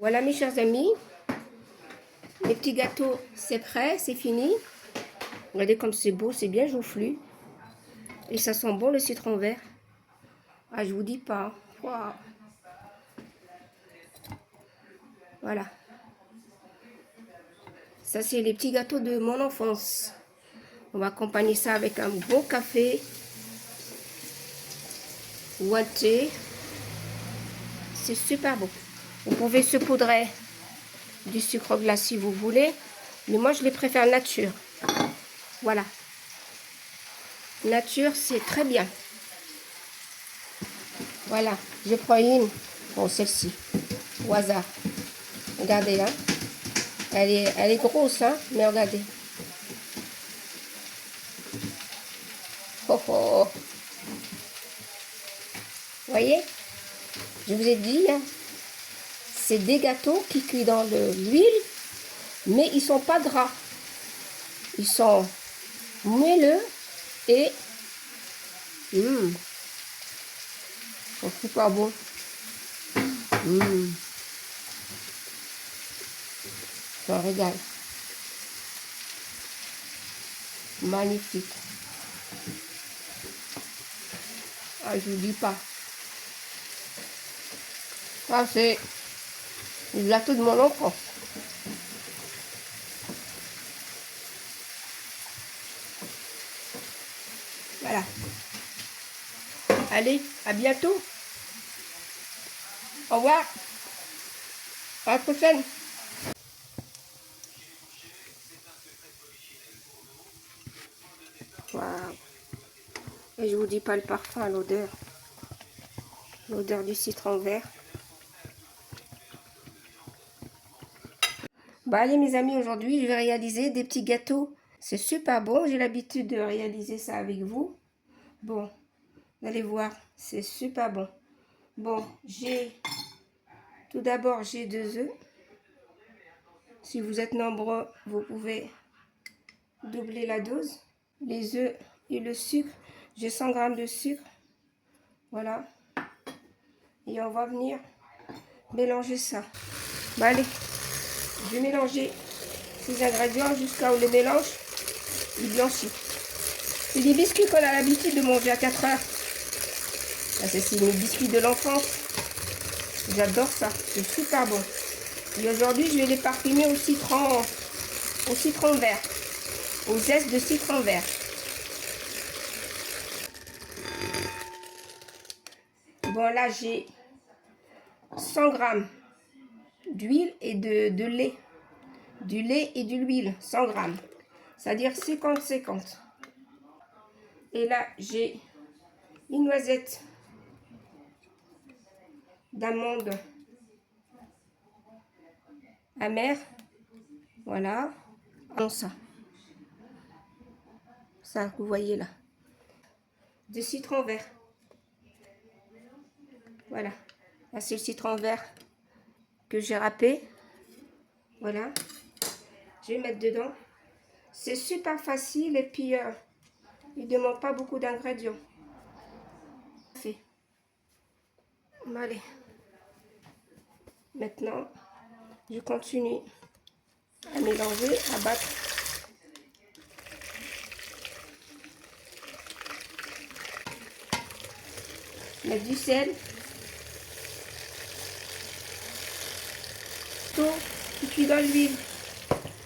Voilà mes chers amis, les petits gâteaux c'est prêt, c'est fini. Regardez comme c'est beau, c'est bien joufflu. Et ça sent bon le citron vert. Ah je vous dis pas. Wow. Voilà. Ça c'est les petits gâteaux de mon enfance. On va accompagner ça avec un bon café ou un thé. C'est super bon. Vous pouvez saupoudrer du sucre glace si vous voulez. Mais moi je les préfère nature. Voilà. Nature c'est très bien. Voilà. Je prends une. Bon celle-ci. Au hasard. Regardez là. Elle est grosse hein. Mais regardez. Oh oh. Vous voyez? Je vous ai dit, hein, c'est des gâteaux qui cuisent dans de l'huile, mais ils sont pas gras. Ils sont moelleux et sont super bons. C'est un régal. Magnifique. Ah, je vous dis pas. Ah, c'est le gâteau de mon enfance. Voilà. Allez, à bientôt. Au revoir. À la prochaine. Wow. Et je vous dis pas le parfum, l'odeur. L'odeur du citron vert. Bah allez mes amis, aujourd'hui je vais réaliser des petits gâteaux. C'est super bon, j'ai l'habitude de réaliser ça avec vous. Bon, vous allez voir, c'est super bon. Bon, tout d'abord j'ai 2 œufs. Si vous êtes nombreux, vous pouvez doubler la dose. Les œufs et le sucre, j'ai 100 g de sucre. Voilà. Et on va venir mélanger ça. Bah allez, je vais mélanger ces ingrédients jusqu'à où le mélange il blanchit. C'est des biscuits qu'on a l'habitude de manger à 4 heures. C'est mes biscuits de l'enfance. J'adore ça. C'est super bon. Et aujourd'hui, je vais les parfumer au citron vert. Au zeste de citron vert. Bon, là, j'ai 100 g d'huile et de lait. Du lait et de l'huile, 100 g. C'est-à-dire 50-50. Et là, j'ai une noisette d'amande amère. Voilà. Comme ça. Ça, vous voyez là. De citron vert. Voilà. Là, c'est le citron vert que j'ai râpé. Voilà. Je vais mettre dedans. C'est super facile et puis il ne demande pas beaucoup d'ingrédients. Fait. Allez. Maintenant, je continue à mélanger, à battre. Mettre du sel. Tout qui cuit dans l'huile.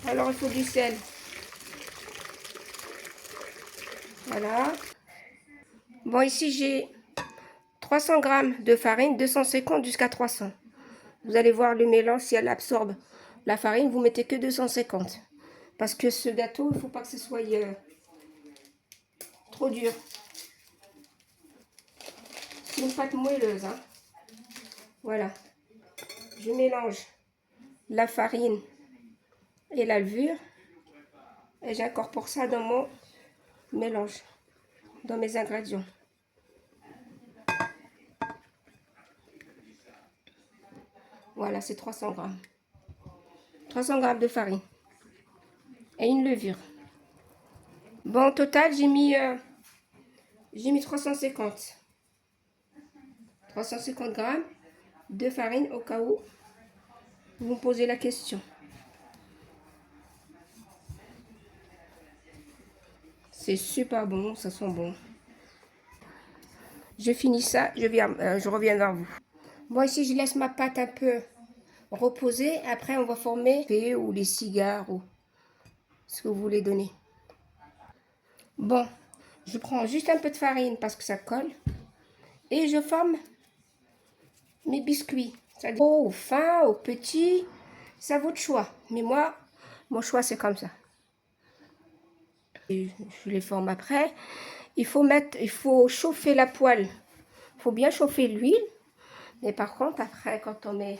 Alors il faut du sel. Voilà. Bon, ici j'ai 300 g de farine, 250 jusqu'à 300. Vous allez voir le mélange, si elle absorbe la farine, vous mettez que 250. Parce que ce gâteau, il ne faut pas que ce soit trop dur. C'est une pâte moelleuse. Hein. Voilà. Je mélange la farine et la levure. Et j'incorpore ça dans mon mélange, dans mes ingrédients. Voilà, c'est 300 g. 300 g de farine. Et une levure. Bon, au total, j'ai mis 350. 350 g de farine au cas où. Vous me posez la question. C'est super bon, ça sent bon. Je finis ça, je reviens vers vous. Bon, ici, je laisse ma pâte un peu reposer. Après, on va former ou les cigares ou ce que vous voulez donner. Bon, je prends juste un peu de farine parce que ça colle. Et je forme mes biscuits. C'est-à-dire au fin, au petit, c'est à votre choix. Mais moi, mon choix, c'est comme ça. Et je les forme après. Il faut chauffer la poêle. Il faut bien chauffer l'huile. Mais par contre, après, quand on met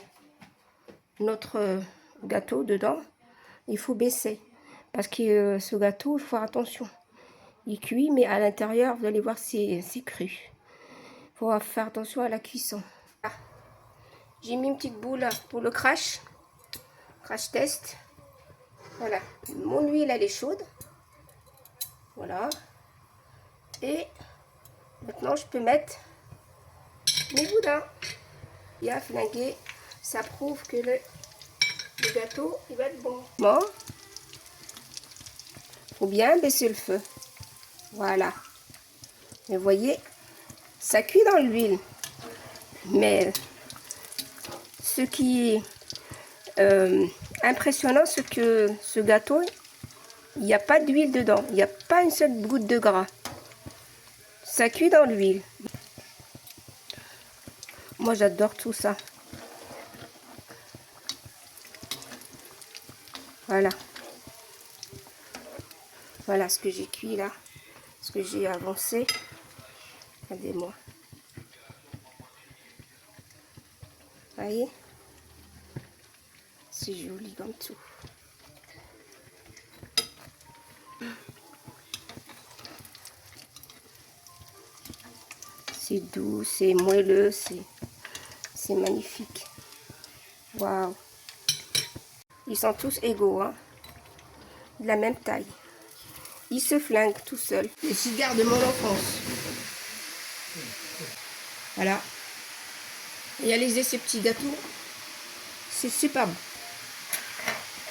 notre gâteau dedans, il faut baisser. Parce que ce gâteau, il faut faire attention. Il cuit, mais à l'intérieur, vous allez voir, c'est cru. Il faut faire attention à la cuisson. Ah, j'ai mis une petite boule pour le crash test. Voilà, mon huile, elle est chaude. Voilà. Et maintenant, je peux mettre mes boudins. Bien flingué, ça prouve que le gâteau, il va être bon. Bon, faut bien baisser le feu. Voilà. Et vous voyez, ça cuit dans l'huile. Mais ce qui est impressionnant, c'est que ce gâteau, il n'y a pas d'huile dedans. Il n'y a pas une seule goutte de gras. Ça cuit dans l'huile. Moi, j'adore tout ça. Voilà. Voilà ce que j'ai cuit là. Ce que j'ai avancé. Regardez-moi. Voyez? C'est joli comme tout. C'est doux, c'est moelleux, c'est magnifique. Waouh! Ils sont tous égaux, hein? De la même taille. Ils se flinguent tout seuls. Les cigares de mon enfance. Voilà. Réalisez ces petits gâteaux. C'est super bon.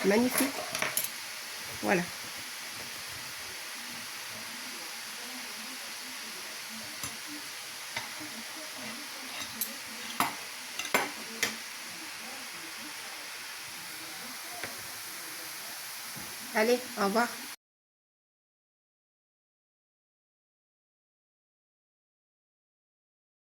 Magnifique. Voilà. Allez, au revoir.